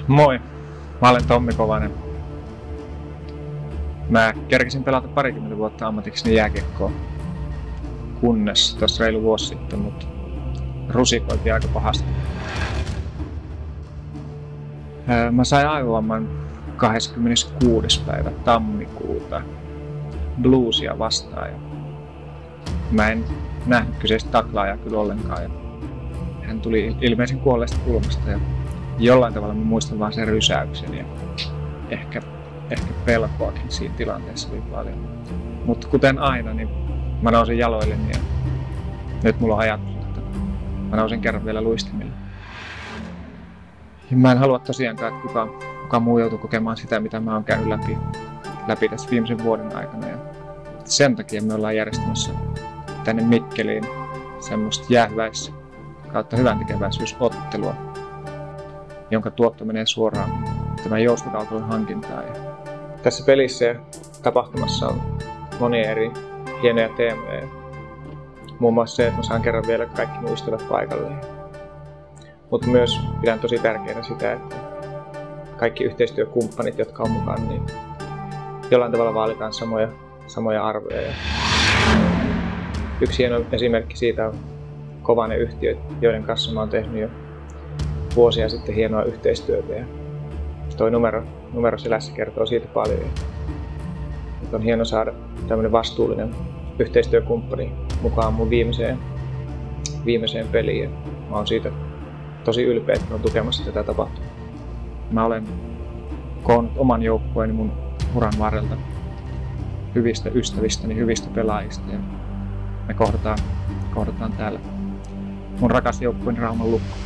Moi, mä olen Tommi Kovanen. Mä kerkisin pelata parikymmentä vuotta ammatikseni jääkiekkoa, kunnes tuossa reilu vuosi sitten mut rusikoitiin aika pahasti. Mä sain aivovamman 26. päivä tammikuuta bluesia vastaan. Mä en nähnyt kyseistä taklaajaa kyllä ollenkaan. Hän tuli ilmeisen kuolleesta kulmasta ja jollain tavalla mä muistan vaan sen rysäyksen ja ehkä pelkoakin siinä tilanteessa oli paljon. Mutta kuten aina, niin mä nousin jaloilleni ja nyt mulla on ajatus, että mä nousin kerran vielä luistimille. Ja mä en halua tosiaankaan, että kukaan muu joutuu kokemaan sitä, mitä mä oon käynyt läpi tässä viimeisen vuoden aikana. Ja sen takia me ollaan järjestämässä tänne Mikkeliin semmoista jäähyväis kautta hyväntekeväisyysottelua, jonka tuotto menee suoraan tämän joustokaukalon hankintaan. Ja tässä pelissä ja tapahtumassa on monia eri hienoja teemoja. Muun muassa se, että mä saan kerran vielä kaikki mun ystävät paikalle. Mutta myös pidän tosi tärkeänä sitä, että kaikki yhteistyökumppanit, jotka on mukana, niin jollain tavalla vaalitaan samoja arvoja. Yksi hieno esimerkki siitä on Kovanen yhtiöt, joiden kanssa mä oon tehnyt jo vuosia sitten hienoa yhteistyötä. Ja toi numero selässä kertoo siitä paljon. Nyt on hieno saada tämmöinen vastuullinen yhteistyökumppani mukaan mun viimeiseen peliin. Ja mä oon siitä tosi ylpeä, että mä oon tukemassa tätä tapahtumaa. Mä olen koonnut oman joukkueeni mun uran varrelta hyvistä ystävistäni, hyvistä pelaajista. Ja me kohdataan täällä mun rakas joukkueeni Rauman Lukko.